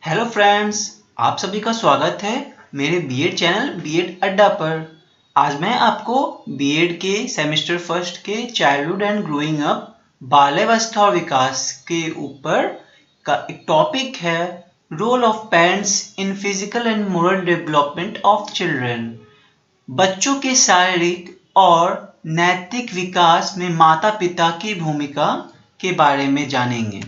Hello friends, आप सभी का स्वागत है मेरे बीएड चैनल बीएड अड्डा पर। आज मैं आपको बीएड के सेमेस्टर फर्स्ट के चाइल्डहुड एंड ग्रोइंग अप बाल्यावस्था और विकास के ऊपर का एक टॉपिक है, role of parents in physical and moral development of children. बच्चों के शारीरिक और नैतिक विकास में माता पिता की भूमिका के बारे में जानेंगे।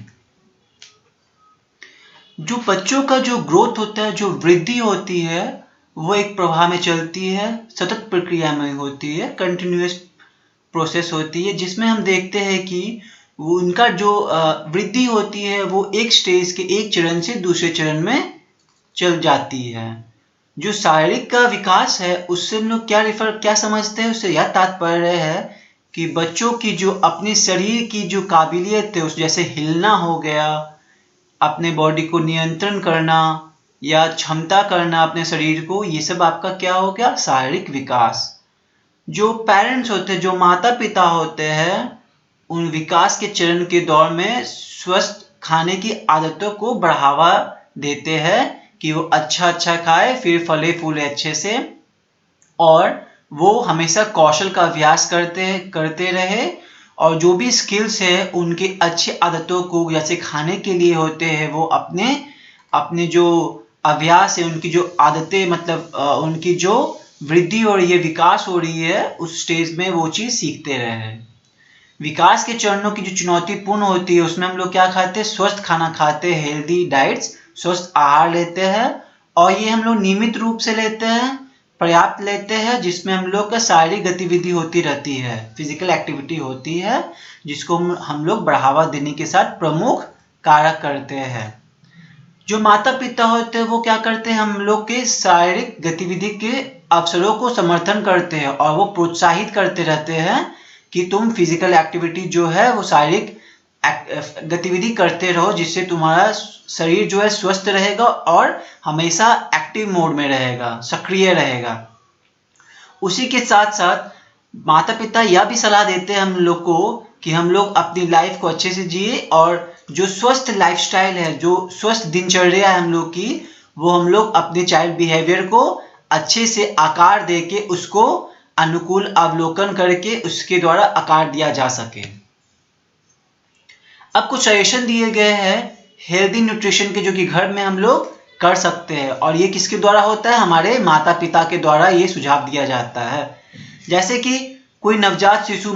जो बच्चों का जो ग्रोथ होता है, जो वृद्धि होती है, वो एक प्रवाह में चलती है, सतत प्रक्रिया में होती है, कंटिन्यूअस प्रोसेस होती है, जिसमें हम देखते हैं कि वो उनका जो वृद्धि होती है वो एक स्टेज के एक चरण से दूसरे चरण में चल जाती है। जो शारीरिक का विकास है उससे हम लोग क्या समझते हैं, उससे यह तात्पर्य है कि बच्चों की जो अपने शरीर की जो काबिलियत है, उस जैसे हिलना हो गया, अपने बॉडी को नियंत्रण करना या क्षमता करना अपने शरीर को, ये सब आपका क्या हो गया, शारीरिक विकास। जो पेरेंट्स होते हैं, जो माता पिता होते हैं, उन विकास के चरण के दौर में स्वस्थ खाने की आदतों को बढ़ावा देते हैं कि वो अच्छा खाए, फिर फले फूले अच्छे से, और वो हमेशा कौशल का अभ्यास करते रहे, और जो भी स्किल्स है उनकी अच्छी आदतों को, जैसे खाने के लिए होते हैं, वो अपने जो अभ्यास है, उनकी जो आदतें, मतलब उनकी जो वृद्धि हो रही है, विकास हो रही है, उस स्टेज में वो चीज़ सीखते रहे। विकास के चरणों की जो चुनौतीपूर्ण होती है उसमें हम लोग क्या खाते हैं, स्वस्थ खाना खाते हैं, हेल्दी डाइट्स, स्वस्थ आहार लेते हैं, और ये हम लोग नियमित रूप से लेते हैं, पर्याप्त लेते हैं, जिसमें हम लोग का शारीरिक गतिविधि होती रहती है, फिजिकल एक्टिविटी होती है, जिसको हम लोग बढ़ावा देने के साथ प्रमुख कारक करते हैं। जो माता पिता होते हैं वो क्या करते हैं, हम लोग के शारीरिक गतिविधि के अवसरों को समर्थन करते हैं, और वो प्रोत्साहित करते रहते हैं कि तुम फिजिकल एक्टिविटी जो है वो शारीरिक गतिविधि करते रहो, जिससे तुम्हारा शरीर जो है स्वस्थ रहेगा और हमेशा एक्टिव मोड में रहेगा, सक्रिय रहेगा। उसी के साथ साथ माता पिता यह भी सलाह देते हैं हम लोग को कि हम लोग अपनी लाइफ को अच्छे से जिए, और जो स्वस्थ लाइफस्टाइल है, जो स्वस्थ दिनचर्या है हम लोग की, वो हम लोग अपने चाइल्ड बिहेवियर को अच्छे से आकार दे के, उसको अनुकूल अवलोकन करके उसके द्वारा आकार दिया जा सके। अब कुछ सजेशन दिए गए हैं हेल्दी न्यूट्रिशन के, जो कि घर में हम लोग कर सकते हैं, और ये किसके द्वारा होता है, हमारे माता पिता के द्वारा ये सुझाव दिया जाता है। जैसे कि कोई नवजात शिशु,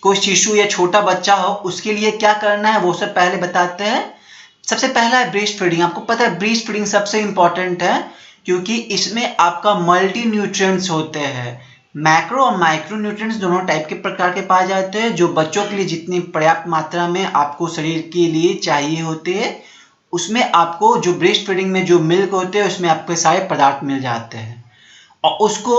कोई शिशु या छोटा बच्चा हो, उसके लिए क्या करना है वो सब पहले बताते हैं। सबसे पहला है ब्रेस्ट फीडिंग। आपको पता है ब्रेस्ट फीडिंग सबसे इंपॉर्टेंट है, क्योंकि इसमें आपका मल्टी न्यूट्रिएंट्स होते हैं, मैक्रो और माइक्रो न्यूट्रिएंट्स दोनों टाइप के प्रकार के पाए जाते हैं, जो बच्चों के लिए जितनी पर्याप्त मात्रा में आपको शरीर के लिए चाहिए होते हैं, उसमें आपको जो ब्रेस्ट फीडिंग में जो मिल्क होते हैं उसमें आपके सारे पदार्थ मिल जाते हैं, और उसको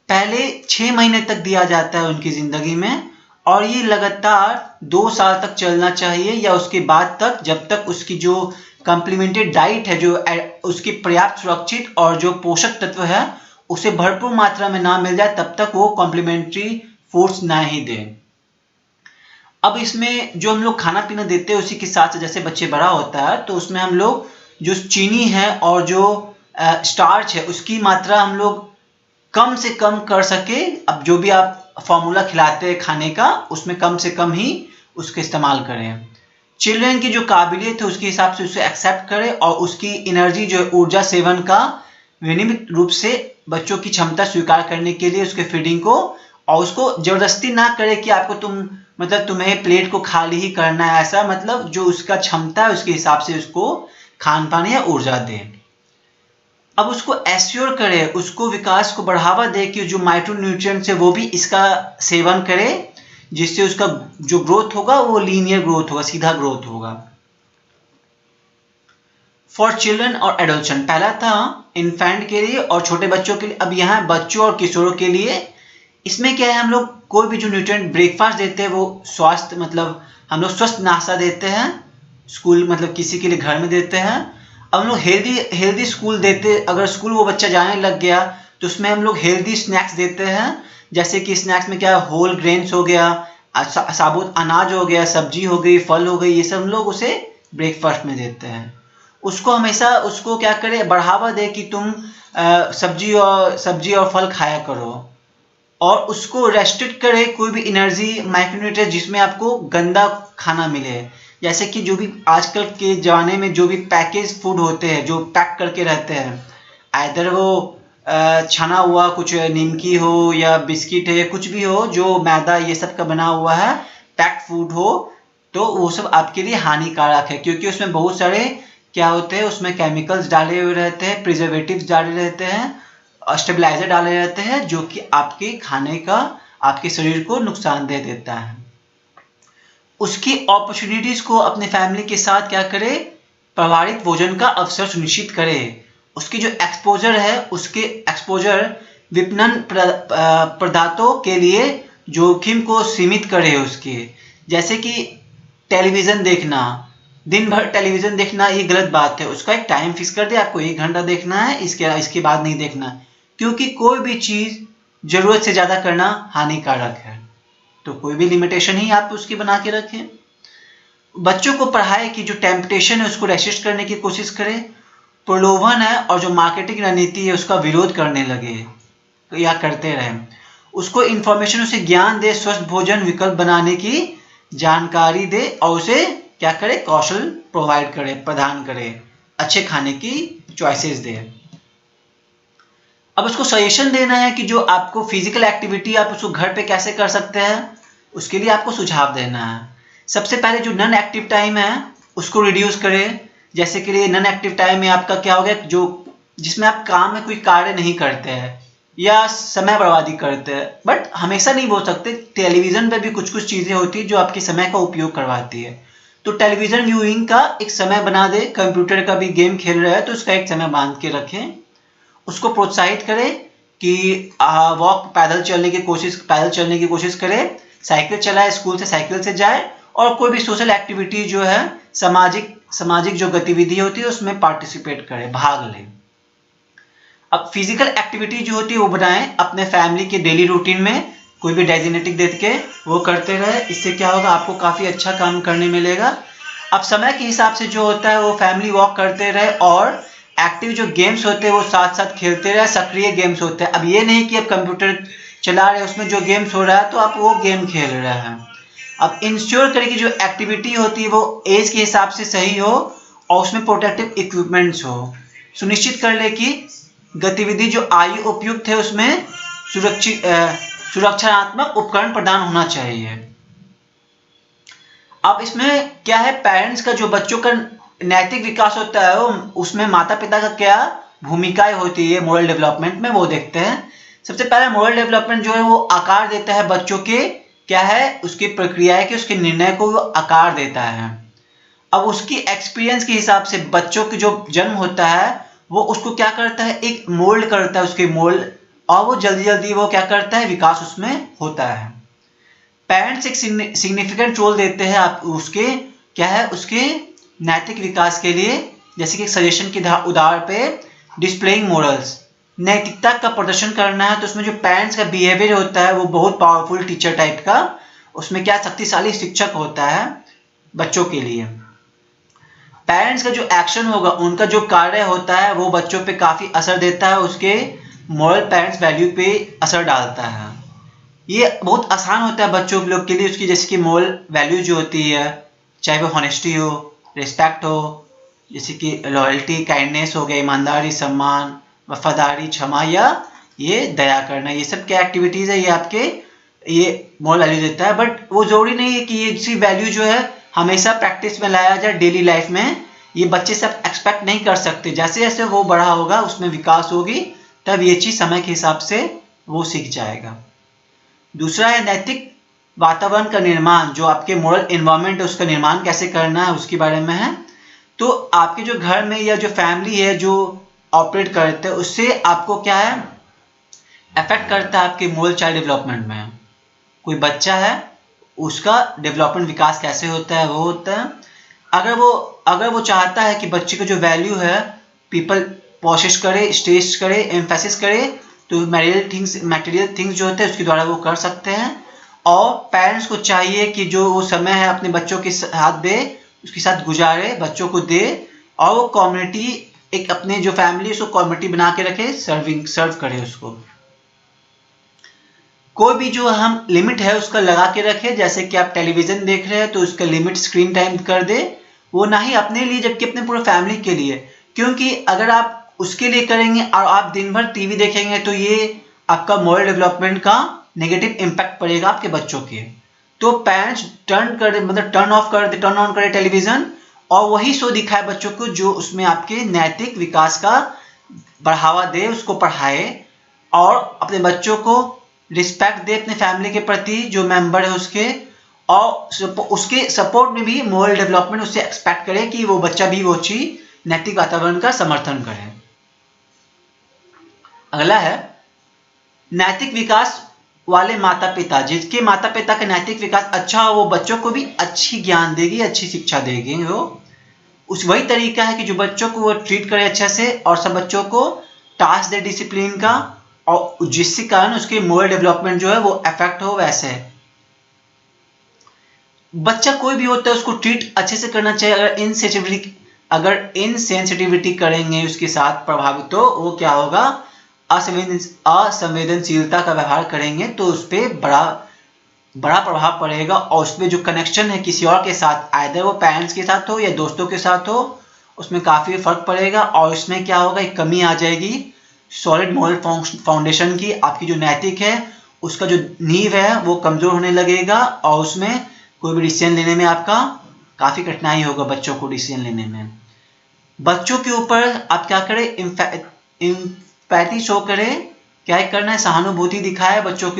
पहले 6 महीने तक दिया जाता है उनकी जिंदगी में, और ये लगातार 2 साल तक चलना चाहिए, या उसके बाद तक, जब तक उसकी जो कम्प्लीमेंटेड डाइट है, जो उसकी पर्याप्त सुरक्षित और जो पोषक तत्व है उसे भरपूर मात्रा में ना मिल जाए, तब तक वो कॉम्प्लीमेंट्री फूड्स ना ही दें। अब इसमें जो हम लोग खाना पीना देते हैं उसी के साथ साथ, जैसे बच्चे बड़ा होता है तो उसमें हम लोग जो चीनी है और जो स्टार्च है उसकी मात्रा हम लोग कम से कम कर सके। अब जो भी आप फॉर्मूला खिलाते हैं खाने का, उसमें कम से कम ही उसका इस्तेमाल करें। चिल्ड्रन की जो काबिलियत है उसके हिसाब से उसे एक्सेप्ट करें, और उसकी एनर्जी जो है, ऊर्जा सेवन का नियमित रूप से बच्चों की क्षमता स्वीकार करने के लिए उसके फीडिंग को, और उसको जबरदस्ती ना करे कि आपको तुम्हें प्लेट को खाली ही करना है, ऐसा मतलब जो उसका क्षमता है उसके हिसाब से उसको खान पान या ऊर्जा दे। अब उसको एश्योर करे, उसको विकास को बढ़ावा दे कि जो माइक्रो न्यूट्रिएंट्स है वो भी इसका सेवन करे, जिससे उसका जो ग्रोथ होगा वो लीनियर ग्रोथ होगा, सीधा ग्रोथ होगा। फॉर चिल्ड्रन और एडोल्शन, पहला था इन्फेंट के लिए और छोटे बच्चों के लिए। अब यहाँ बच्चों और किशोरों के लिए, इसमें क्या है, हम लोग कोई भी जो न्यूट्रिएंट ब्रेकफास्ट देते हैं वो स्वास्थ्य, मतलब हम लोग स्वस्थ नाश्ता देते हैं, स्कूल मतलब किसी के लिए घर में देते हैं। अब हम लोग हेल्दी स्कूल देते, अगर स्कूल वो बच्चा जाने लग गया तो उसमें हम लोग हेल्दी स्नैक्स देते हैं, जैसे कि स्नैक्स में क्या है, होल ग्रेन्स हो गया, साबुत अनाज हो गया, सब्जी हो गई, फल हो गई, ये सब हम लोग उसे ब्रेकफास्ट में देते हैं। उसको हमेशा उसको क्या करे, बढ़ावा दे कि तुम सब्जी और फल खाया करो, और उसको रेस्ट्रिक्ट करे कोई भी एनर्जी माइक्रोन्यूट्रिएंट्स जिसमें आपको गंदा खाना मिले। जैसे कि जो भी आजकल के ज़माने में जो भी पैकेज फूड होते हैं, जो पैक करके रहते हैं, आइदर वो छना हुआ कुछ निमकी हो या बिस्किट है, कुछ भी हो जो मैदा ये सब का बना हुआ है, पैक्ड फूड हो, तो वो सब आपके लिए हानिकारक है, क्योंकि उसमें बहुत सारे क्या होते हैं, उसमें केमिकल्स डाले हुए रहते हैं, प्रिजर्वेटिव्स डाले रहते हैं, स्टेबलाइजर डाले रहते हैं, जो कि आपके खाने का आपके शरीर को नुकसान दे देता है। उसकी अपॉर्चुनिटीज को अपने फैमिली के साथ क्या करे, प्रभावित भोजन का अवसर सुनिश्चित करे। उसकी जो एक्सपोजर है, उसके एक्सपोजर विपणन पदार्थों के लिए जोखिम को सीमित करे उसके। जैसे कि टेलीविजन देखना, दिन भर टेलीविजन देखना ये गलत बात है, उसका एक टाइम फिक्स कर दे, आपको 1 घंटा देखना है, इसके बाद नहीं देखना, क्योंकि कोई भी चीज जरूरत से ज्यादा करना हानिकारक है, तो कोई भी लिमिटेशन ही आप उसकी बना के रखें। बच्चों को पढ़ाए कि जो टेम्पटेशन है उसको रेसिस्ट करने की कोशिश करें, प्रलोभन है और जो मार्केटिंग रणनीति है उसका विरोध करने लगे तो या करते रहें। उसको इंफॉर्मेशन, उसे ज्ञान दे, स्वस्थ भोजन विकल्प बनाने की जानकारी दे, और उसे क्या करे, कौशल प्रोवाइड करे, प्रदान करे, अच्छे खाने की चॉइसेस दे। अब उसको सजेशन देना है कि जो आपको फिजिकल एक्टिविटी आप उसको घर पे कैसे कर सकते हैं, उसके लिए आपको सुझाव देना है। सबसे पहले जो नॉन एक्टिव टाइम है उसको रिड्यूस करें। जैसे कि नॉन एक्टिव टाइम में आपका क्या हो गया, जो जिसमें आप काम में कोई कार्य नहीं करते हैं या समय बर्बादी करते हैं, बट हमेशा नहीं बोल सकते, टेलीविजन पे भी कुछ कुछ चीजें होती है जो आपके समय का उपयोग करवाती है, तो टेलीविजन व्यूइंग का एक समय बना दे। कंप्यूटर का भी गेम खेल रहा है तो उसका एक समय बांध के रखें। उसको प्रोत्साहित करें कि पैदल चलने की कोशिश करे, साइकिल चलाए, स्कूल से साइकिल से जाए, और कोई भी सोशल एक्टिविटी जो है, सामाजिक जो गतिविधि होती है उसमें पार्टिसिपेट करे, भाग ले। अब फिजिकल एक्टिविटी जो होती है वो बनाएं अपने फैमिली के डेली रूटीन में, कोई भी डेजिग्नेटिक दे के वो करते रहे। इससे क्या होगा, आपको काफी अच्छा काम करने मिलेगा। अब समय के हिसाब से जो होता है वो फैमिली वॉक करते रहे, और एक्टिव जो गेम्स होते हैं वो साथ साथ खेलते रहे, सक्रिय गेम्स होते हैं। अब ये नहीं कि आप कंप्यूटर चला रहे हैं, उसमें जो गेम्स हो रहा है तो आप वो गेम खेल रहे हैं। अब इंश्योर करें कि जो एक्टिविटी होती है वो एज के हिसाब से सही हो और उसमें प्रोटेक्टिव इक्विपमेंट्स हो। सुनिश्चित कर ले कि गतिविधि जो आयु उपयुक्त है उसमें सुरक्षात्मक उपकरण प्रदान होना चाहिए। अब इसमें क्या है, पेरेंट्स का जो बच्चों का नैतिक विकास होता है उसमें माता पिता का क्या भूमिकाएं होती है मोरल डेवलपमेंट में, वो देखते हैं। सबसे पहले मोरल डेवलपमेंट जो है वो आकार देता है बच्चों के क्या है, उसकी प्रक्रिया है कि उसके निर्णय को वो आकार देता है। अब उसकी एक्सपीरियंस के हिसाब से बच्चों की जो जन्म होता है वो उसको क्या करता है, एक मोल्ड करता है, उसके मोल्ड, और वो जल्दी जल्दी वो क्या करता है, विकास उसमें होता है। पेरेंट्स एक सिग्निफिकेंट रोल देते हैं आप उसके क्या है, उसके नैतिक विकास के लिए। जैसे कि सजेशन के उदाहरण पे डिस्प्लेइंग मोरल्स, नैतिकता का प्रदर्शन करना है, तो उसमें जो पेरेंट्स का बिहेवियर होता है वो बहुत पावरफुल टीचर टाइप का, उसमें क्या शक्तिशाली शिक्षक होता है बच्चों के लिए। पेरेंट्स का जो एक्शन होगा, उनका जो कार्य होता है वो बच्चों पे काफी असर देता है, उसके मॉरल पेरेंट्स वैल्यू पे असर डालता है। ये बहुत आसान होता है बच्चों लोग के लिए उसकी, जैसे कि मॉरल वैल्यू जो होती है, चाहे वो हॉनेस्टी हो, रिस्पेक्ट हो, जैसे कि लॉयल्टी, काइंडनेस हो गया, ईमानदारी, सम्मान, वफादारी, क्षमा, या ये दया करना, ये सब क्या एक्टिविटीज है, ये आपके ये मॉरल वैल्यू देता है। बट वो जरूरी नहीं है कि ये इसी वैल्यू जो है हमेशा प्रैक्टिस में लाया जाए डेली लाइफ में। ये बच्चे सब एक्सपेक्ट नहीं कर सकते, जैसे जैसे वो बड़ा होगा उसमें विकास होगी, तब ये चीज समय के हिसाब से वो सीख जाएगा। दूसरा है नैतिक वातावरण का निर्माण, जो आपके मोरल एनवायरनमेंट है उसका निर्माण कैसे करना है उसके बारे में है। तो आपके जो घर में या जो फैमिली है जो ऑपरेट करते हैं उससे आपको क्या है, अफेक्ट करता है आपके मोरल चाइल्ड डेवलपमेंट में। कोई बच्चा है उसका डेवलपमेंट विकास कैसे होता है, वो होता है अगर वो चाहता है कि बच्चे का जो वैल्यू है पीपल प्रोसेस करे, स्टेज करे, एम्फेसिस करे, तो मटेरियल थिंग्स जो होते हैं उसके द्वारा वो कर सकते हैं। और पेरेंट्स को चाहिए कि जो वो समय है अपने बच्चों के साथ दे, उसके साथ गुजारे, बच्चों को दे, और वो कम्युनिटी एक अपने जो फैमिली उसको कम्युनिटी बना के रखे, सर्व करे उसको। कोई भी जो हम लिमिट है उसका लगा के रखे, जैसे कि आप टेलीविजन देख रहे हैं तो उसका लिमिट स्क्रीन टाइम कर दे, वो ना ही अपने लिए जबकि अपने पूरे फैमिली के लिए। क्योंकि अगर आप उसके लिए करेंगे और आप दिन भर टीवी देखेंगे तो ये आपका मोरल डेवलपमेंट का नेगेटिव इम्पैक्ट पड़ेगा आपके बच्चों के। तो पेरेंट्स टर्न ऑन करे टेलीविजन और वही शो दिखाए बच्चों को जो उसमें आपके नैतिक विकास का बढ़ावा दे, उसको पढ़ाए और अपने बच्चों को रिस्पेक्ट दे अपने फैमिली के प्रति जो मेंबर है उसके, और उसके सपोर्ट में भी मोरल डेवलपमेंट उससे एक्सपेक्ट करे कि वो बच्चा भी वो चीज नैतिक वातावरण का समर्थन करे। अगला है नैतिक विकास वाले माता पिता। जिसके माता पिता का नैतिक विकास अच्छा हो वो बच्चों को भी अच्छी ज्ञान देगी, अच्छी शिक्षा देगी। वो उस वही तरीका है कि जो बच्चों को वो ट्रीट करे अच्छे से और सब बच्चों को टास्क दे डिसिप्लिन का, और जिसके कारण उसके मोरल डेवलपमेंट जो है वो अफेक्ट हो। वैसे बच्चा कोई भी होता है उसको ट्रीट अच्छे से करना चाहिए। अगर इनसेंसिटिविटी करेंगे उसके साथ प्रभावित तो वो क्या होगा, असंवेदनशीलता का व्यवहार करेंगे तो उस पर बड़ा प्रभाव पड़ेगा, और उसमें जो कनेक्शन है किसी और के साथ, आइदर वो पेरेंट्स के साथ हो या दोस्तों के साथ हो, उसमें काफ़ी फर्क पड़ेगा। और इसमें क्या होगा, एक कमी आ जाएगी सॉलिड मोरल फाउंडेशन की। आपकी जो नैतिक है उसका जो नींव है वो कमज़ोर होने लगेगा, और उसमें कोई भी डिसीजन लेने में आपका काफ़ी कठिनाई होगा बच्चों को डिसीजन लेने में। बच्चों के ऊपर आप क्या करें, एम्पैथी शो करें। क्या करना है, सहानुभूति दिखाए बच्चों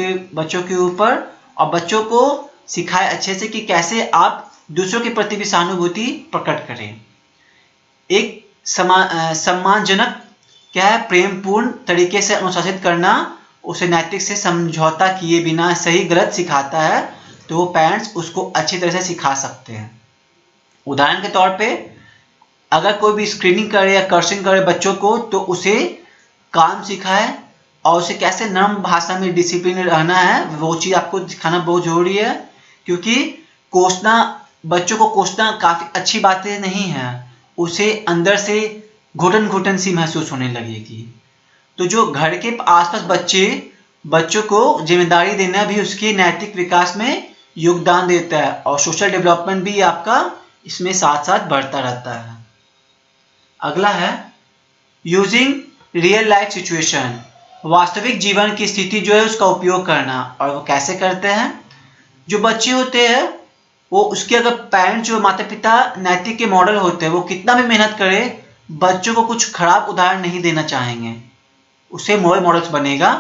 के ऊपर, और बच्चों को सिखाए अच्छे से कि कैसे आप दूसरों के प्रति भी सहानुभूति प्रकट करें। एक सम्मानजनक क्या है, प्रेमपूर्ण तरीके से अनुशासित करना, उसे नैतिक से समझौता किए बिना सही गलत सिखाता है तो वो पेरेंट्स उसको अच्छी तरह से सिखा सकते हैं। उदाहरण के तौर पे अगर कोई भी स्क्रीनिंग करे या कर्सिंग करे बच्चों को, तो उसे काम सिखाए और उसे कैसे नर्म भाषा में डिसिप्लिन रहना है वो चीज़ आपको सिखाना बहुत जरूरी है। क्योंकि बच्चों को कोसना काफ़ी अच्छी बातें नहीं है, उसे अंदर से घुटन सी महसूस होने लगेगी। तो जो घर के आसपास बच्चों को जिम्मेदारी देना भी उसके नैतिक विकास में योगदान देता है, और सोशल डेवलपमेंट भी आपका इसमें साथ साथ बढ़ता रहता है। अगला है यूजिंग रियल लाइफ सिचुएशन। वास्तविक जीवन की स्थिति जो है उसका उपयोग करना, और वो कैसे करते हैं। जो बच्चे होते हैं वो उसके अगर पेरेंट्स जो माता पिता नैतिक के मॉडल होते हैं, वो कितना भी मेहनत करे बच्चों को कुछ खराब उदाहरण नहीं देना चाहेंगे, उससे मोरल मॉडल्स बनेगा।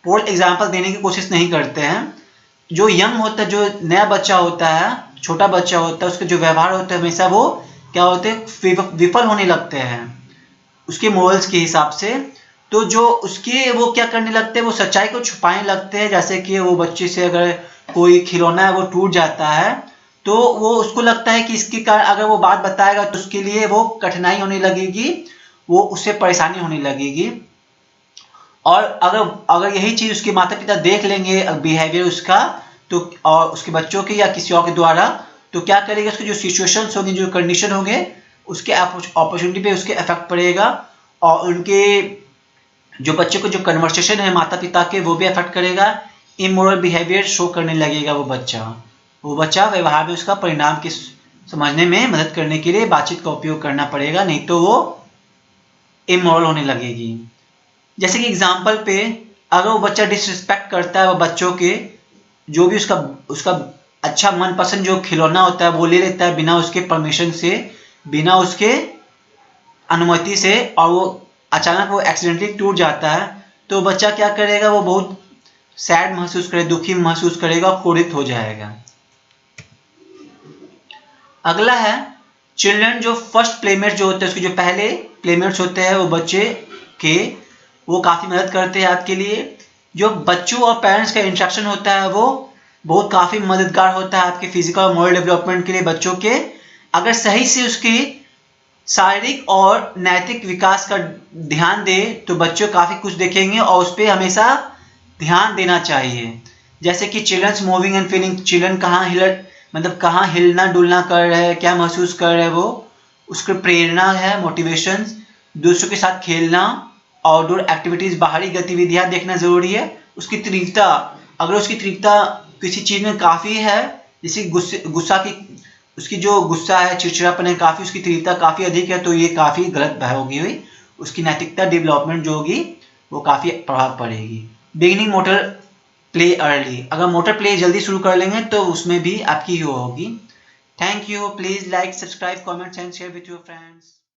पोर एग्जाम्पल देने की कोशिश नहीं करते हैं। जो यंग होता है, जो नया बच्चा होता है, छोटा बच्चा होता है, उसके जो व्यवहार होते हैं हमेशा वो क्या होते हैं, विफल होने लगते हैं उसके मोरल्स के हिसाब से। तो जो उसके वो क्या करने लगते हैं, वो सच्चाई को छुपाने लगते हैं। जैसे कि वो बच्चे से अगर कोई खिलौना है वो टूट जाता है तो वो उसको लगता है कि इसके कारण अगर वो बात बताएगा तो उसके लिए वो कठिनाई होने लगेगी, वो उससे परेशानी होने लगेगी। और अगर यही चीज़ उसके माता पिता देख लेंगे बिहेवियर उसका, तो और उसके बच्चों के या किसी और के द्वारा, तो क्या करेगा, उसके जो सिचुएशंस होंगे, जो कंडीशन होंगे, उसके अपॉर्चुनिटी पे उसके इफेक्ट पड़ेगा, और उनके जो बच्चे को जो कन्वर्सेशन है माता पिता के वो भी इफेक्ट करेगा। इमोरल बिहेवियर शो करने लगेगा वो बच्चा व्यवहार में उसका परिणाम के समझने में मदद करने के लिए बातचीत का उपयोग करना पड़ेगा, नहीं तो वो इमोरल होने लगेगी। जैसे कि एग्जाम्पल पे अगर वो बच्चा डिसरिस्पेक्ट करता है वो बच्चों के, जो भी उसका अच्छा मनपसंद जो खिलौना होता है वो ले लेता है बिना उसके परमिशन से, बिना उसके अनुमति से, और वो अचानक वो एक्सीडेंटली टूट जाता है, तो बच्चा क्या करेगा, वो बहुत सैड महसूस करेगा, दुखी महसूस करेगा और क्रोधित हो जाएगा। अगला है चिल्ड्रन जो फर्स्ट प्लेमेट जो होते हैं, उसके जो पहले प्लेमेट्स होते हैं वो बच्चे के, वो काफ़ी मदद करते हैं आपके लिए। जो बच्चों और पेरेंट्स का इंटरेक्शन होता है वो बहुत काफ़ी मददगार होता है आपके फिजिकल और मोरल डेवलपमेंट के लिए बच्चों के। अगर सही से उसकी शारीरिक और नैतिक विकास का ध्यान दे तो बच्चे काफ़ी कुछ देखेंगे, और उस पर हमेशा ध्यान देना चाहिए। जैसे कि childrens moving and feeling, children कहाँ हिलना डुलना कर रहे हैं, क्या महसूस कर रहे हैं, उसकी प्रेरणा है, मोटिवेशन, दूसरों के साथ खेलना, आउटडोर एक्टिविटीज, बाहरी गतिविधियां देखना जरूरी है। उसकी तीव्रता, अगर उसकी तीव्रता किसी चीज में काफी है, जैसे गुस्सा की, उसकी जो गुस्सा है, चिड़चिड़ापन है काफी, उसकी तीव्रता काफी अधिक है, तो ये काफी गलत होगी हुई, उसकी नैतिकता डेवलपमेंट जो होगी वो काफी प्रभाव पड़ेगी। बिगिनिंग मोटर प्ले अर्ली, अगर मोटर प्ले जल्दी शुरू कर लेंगे तो उसमें भी आपकी ही होगी। Thank you. Please like, subscribe, comments and share with your friends.